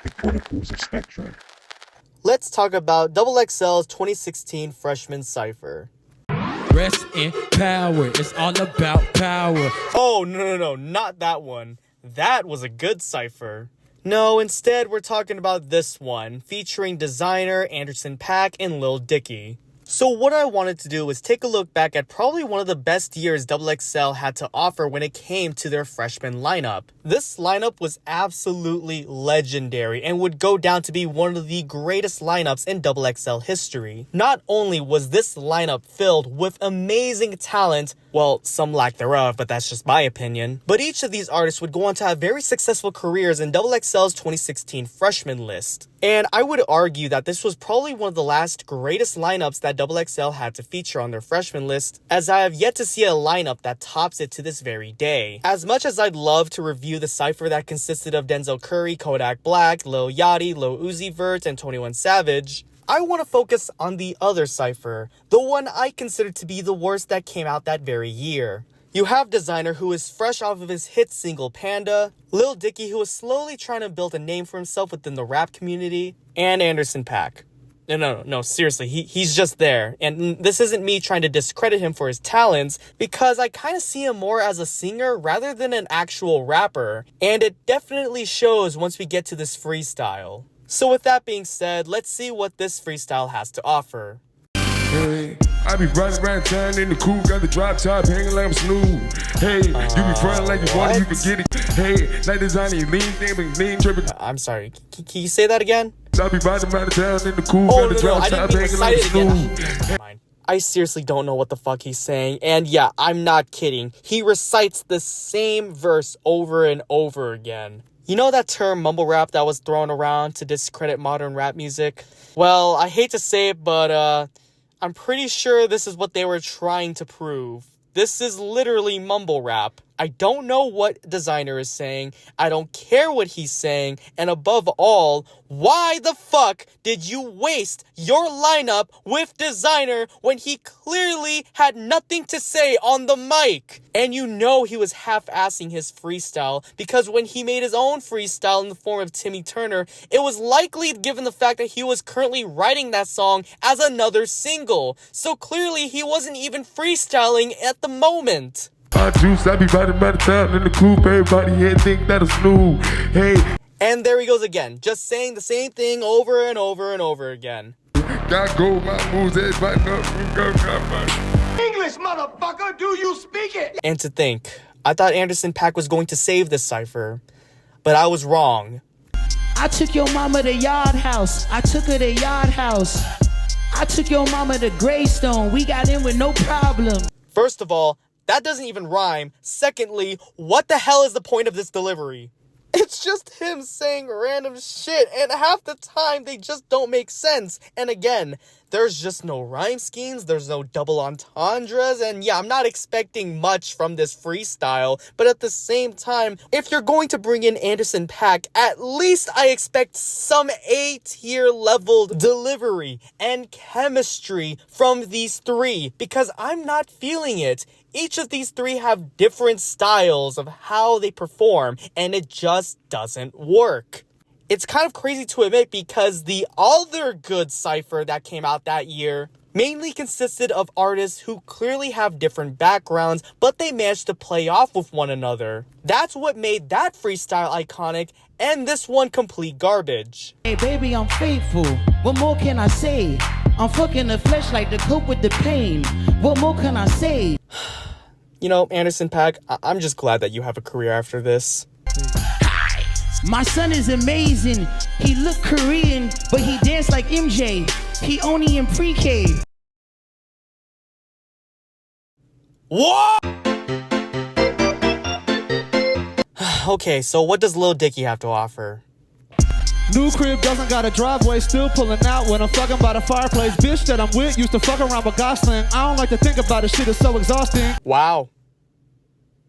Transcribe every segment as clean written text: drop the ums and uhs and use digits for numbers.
the Chronicles of Spectro. Let's talk about XXL's 2016 freshman Cypher. Rest in power, it's all about power. Oh, no, not that one. That was a good Cypher. No, instead we're talking about this one, featuring designer Anderson.Paak and Lil Dicky. So what I wanted to do was take a look back at probably one of the best years XXL had to offer when it came to their freshman lineup. This lineup was absolutely legendary and would go down to be one of the greatest lineups in XXL history. Not only was this lineup filled with amazing talent, well, some lack thereof, but that's just my opinion, but each of these artists would go on to have very successful careers in XXL's 2016 freshman list. And I would argue that this was probably one of the last greatest lineups that XXL had to feature on their freshman list, as I have yet to see a lineup that tops it to this very day. As much as I'd love to review the Cypher that consisted of Denzel Curry, Kodak Black, Lil Yachty, Lil Uzi Vert, and 21 Savage, I want to focus on the other Cypher, the one I consider to be the worst that came out that very year. You have Designer, who is fresh off of his hit single Panda, Lil Dicky, who is slowly trying to build a name for himself within the rap community, and Anderson.Paak. No, seriously, he's just there. And this isn't me trying to discredit him for his talents, because I kind of see him more as a singer rather than an actual rapper. And it definitely shows once we get to this freestyle. So with that being said, let's see what this freestyle has to offer. Hey, I be riding around town in the coupe, got the drop top hanging like I'm Snoop. Hey, you be frontin' like you want it, you can get it. Hey, like designer, you lean tripping. I'm sorry, can you say that again? I be riding around town in the coupe, Oh, got the drop I top didn't mean hanging like recite it Snoop. again. Fine. I seriously don't know what the fuck he's saying, and yeah, I'm not kidding. He recites the same verse over and over again. You know that term mumble rap that was thrown around to discredit modern rap music? Well, I hate to say it, but I'm pretty sure this is what they were trying to prove. This is literally mumble rap. I don't know what Designer is saying. I don't care what he's saying. And above all, why the fuck did you waste your lineup with Designer when he clearly had nothing to say on the mic? And you know he was half-assing his freestyle, because when he made his own freestyle in the form of Timmy Turner, it was likely given the fact that he was currently writing that song as another single. So clearly he wasn't even freestyling at the moment. Juice, I be riding around town in the coupe, everybody here think that it's Snoop. Hey. And there he goes again, just saying the same thing over and over and over again. Got gold, my moves, everybody know. English, motherfucker, do you speak it? And to think, I thought Anderson.Paak was going to save this Cypher, but I was wrong. I took your mama to Yard House. I took her to Yard House. I took your mama to Greystone. We got in with no problem. First of all, that doesn't even rhyme. Secondly, what the hell is the point of this delivery? It's just him saying random shit, and half the time they just don't make sense. And again, there's just no rhyme schemes, there's no double entendres, and yeah, I'm not expecting much from this freestyle, but at the same time, if you're going to bring in Anderson.Paak, at least I expect some A-tier level delivery and chemistry from these three, because I'm not feeling it. Each of these three have different styles of how they perform, and it just doesn't work. It's kind of crazy to admit, because the other good Cypher that came out that year mainly consisted of artists who clearly have different backgrounds, but they managed to play off with one another. That's what made that freestyle iconic, and this one complete garbage. Hey baby, I'm faithful. What more can I say? I'm fucking the flesh like to cope with the pain. What more can I say? You know, Anderson.Paak, I'm just glad that you have a career after this. My son is amazing. He look Korean, but he dance like MJ. He only in pre-K. What? Okay, so what does Lil Dicky have to offer? New crib doesn't got a driveway, still pulling out when I'm fucking by the fireplace. Bitch that I'm with used to fuck around with Gosling. I don't like to think about it, shit is so exhausting. Wow.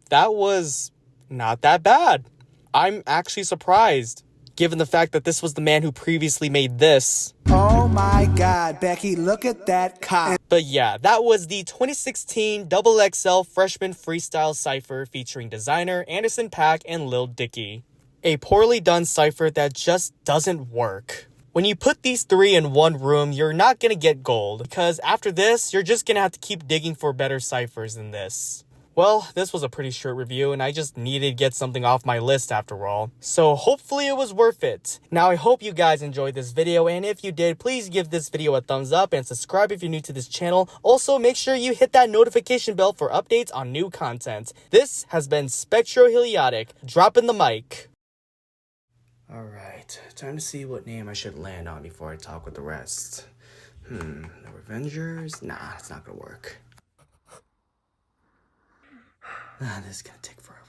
That was not that bad. I'm actually surprised, given the fact that this was the man who previously made this. Oh my God, Becky, look at that cop. But yeah, that was the 2016 XXL Freshman Freestyle Cypher featuring Designer, Anderson.Paak, and Lil Dicky. A poorly done cipher that just doesn't work. When you put these three in one room, you're not gonna get gold, because after this, you're just gonna have to keep digging for better ciphers than this. Well, this was a pretty short review, and I just needed to get something off my list after all. So hopefully it was worth it. Now, I hope you guys enjoyed this video, and if you did, please give this video a thumbs up and subscribe if you're new to this channel. Also, make sure you hit that notification bell for updates on new content. This has been Spectro Heliotic, dropping the mic. Alright, time to see what name I should land on before I talk with the rest. The Revengers? Nah, it's not gonna work. This is gonna take forever.